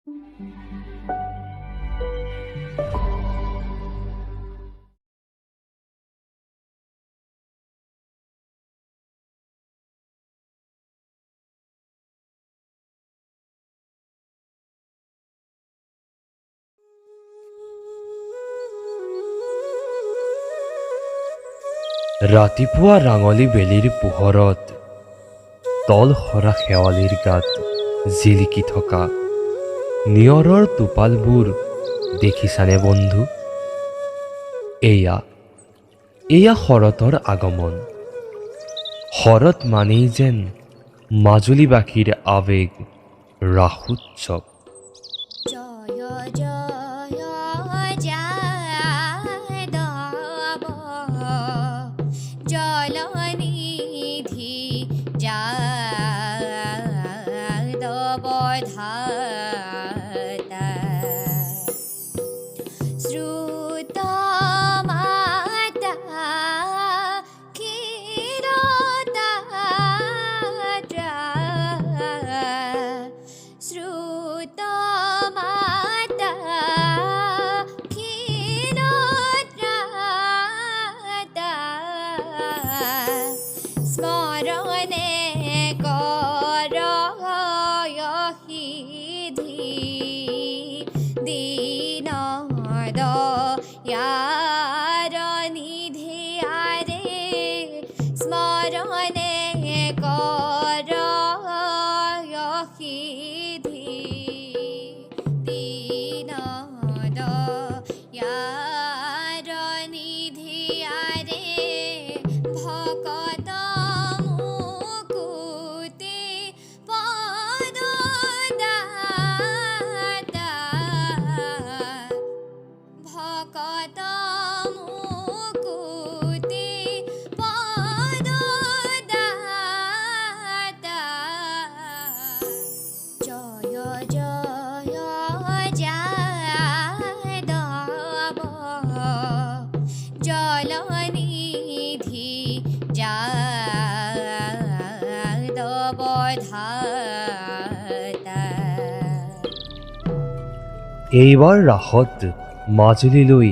ৰাতিপুৱা ৰাঙলী বেলিৰ পোহৰত তল সৰা শেৱালিৰ গাত জিলিকি থকা নিয়ৰৰ টোপালবোৰ দেখিছানে বন্ধু? এয়া শৰতৰ আগমন। শৰৎ মানেই যেন মাজুলীবাসীৰ আৱেগ ৰাসোৎসৱ। এইবাৰ ৰাসত মাজুলীলৈ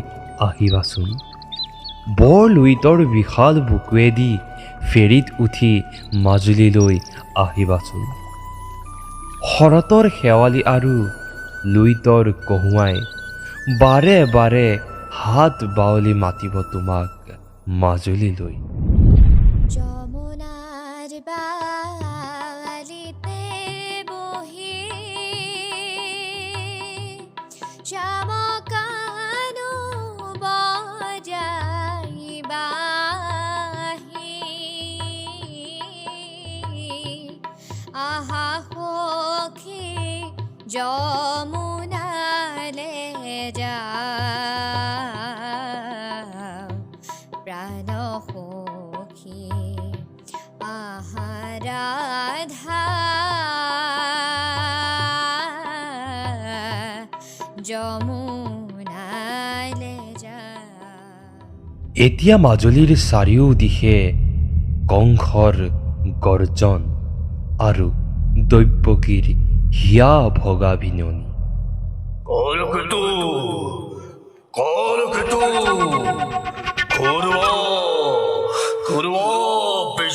আহিবাচোন। বৰ লুইতৰ বিশাল বুকুৱেদি ফেৰীত উঠি মাজুলীলৈ আহিবাচোন। শৰতৰ শেৱালি আৰু লুইতৰ কহুৱাই বাৰে বাৰে হাত বাউলি মাতিব তোমাক মাজুলীলৈ। যমুনালে যাও প্ৰাণ সখী আহাৰাধা যমুনালে যাও। এতিয়া মাজুলীৰ চাৰিওদিশে কংসৰ গৰ্জন আৰু দৈৱকীৰ হিয়া ভগা বিননি।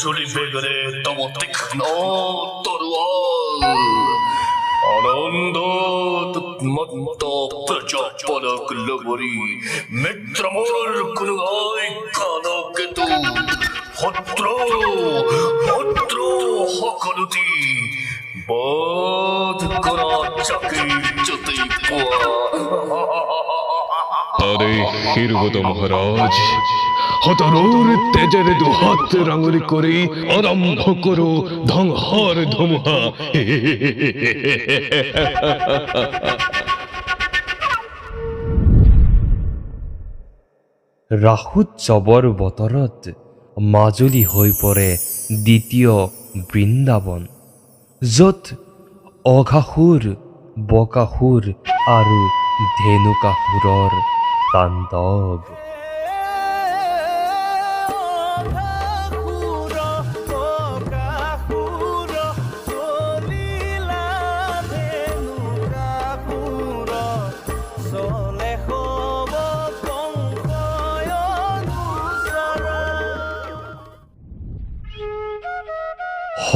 Majuli begare tamo তীক্ষ্ণ তরোয়াল আনন্দ উন্মত্ত প্রজাপলক লগরি মিত্রমোর কুলগায় কানকেতু ভদ্র ভদ্র সকলতি বোধ করা চাকি যতে পোয়া। আরে হিরবত মহারাজ, হতরুর তেজের দুহাত রাঙুলি করে আরম্ভ করো ধ্বংসর ধুমুহা। ৰাসোৎসৱৰ বতৰত মাজুলী হৈ পৰে দ্বিতীয় বৃন্দাবন, য'ত অঘাসুৰ, বকাসুৰ আৰু ধেনুকাসুৰৰ তাণ্ডৱ।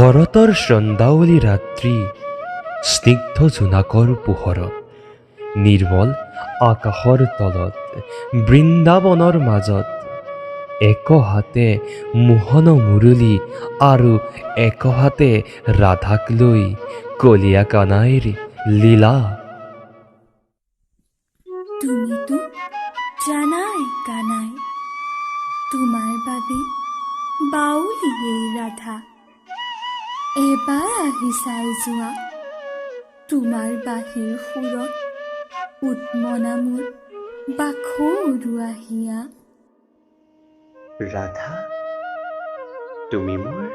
শৰতৰ সন্ধ্যাৱলী ৰাত্ৰি স্নিগ্ধ জোনাকৰ পোহৰত নিৰ্মল আকাশৰ তলত বৃন্দাবনৰ মাজত এক হাতে মোহন মুৰলী আৰু এক হাতে ৰাধাক লৈ কলীয়া কানাইৰ লীলা। তুমিতো জানাই কানাই, তোমাৰ বাবে বাউলী এই ৰাধা। এবাৰ আহি চাই যোৱা, তোমাৰ বাঁহীৰ সুৰত উৎমনা মোৰ বাখৰুৱা হিয়া। ৰাধা, তুমি মোৰ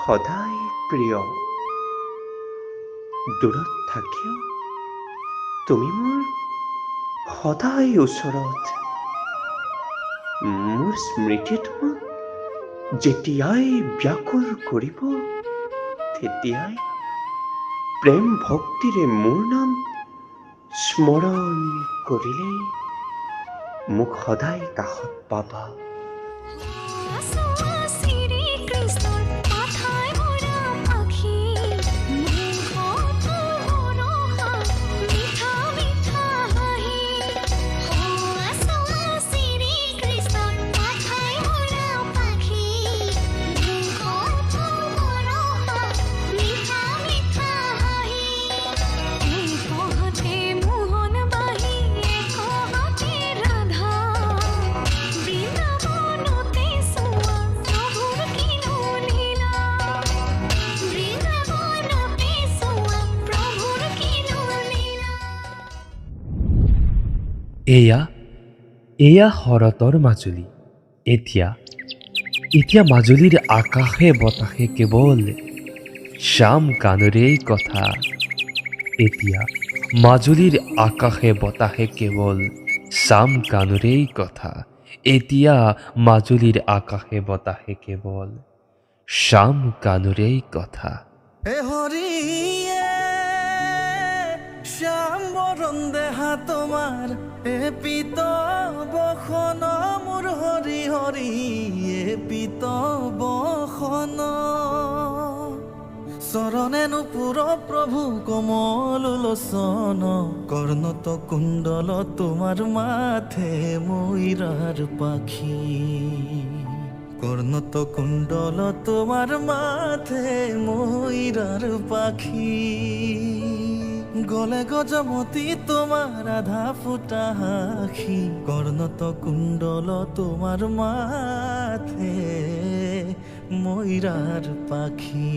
সদায় প্ৰিয়। দূৰত থাকিও তুমি মোৰ সদায় ওচৰত। মোৰ স্মৃতি তোমাক যেতিয়াই ব্যাকুল কৰিব, তেতিয়াই প্ৰেম ভক্তিৰে মোৰ নাম স্মৰণ কৰিলেই মোক সদায় কাষত পাবা। এয়া শৰতৰ মাজুলী। এতিয়া মাজুলীৰ আকাশে বতাহে কেৱল শ্যাম কানুৰেই কথা। এতিয়া মাজুলীৰ আকাশে বতাহে কেৱল শ্যাম কানুৰেই কথা। এতিয়া মাজুলীৰ আকাশে বতাহে কেৱল শ্যাম কানুৰেই কথা। শ্যাম বৰণ দেহা তোমাৰ এ পিত বসন, মোৰ হৰি হৰি এ পিত বসন। চৰণে নুপুৰ প্ৰভু কমল লোচন, কৰ্ণত কুণ্ডল তোমাৰ মাথে ময়ূৰাৰ পাখি। কৰ্ণত কুণ্ডল তোমাৰ মাথে ময়ূৰাৰ পাখি। গলে গজমতি তোমাৰ আধা ফুটা হাখি। কৰ্ণত কুণ্ডল তোমাৰ মাথে ময়ূৰাৰ পাখি।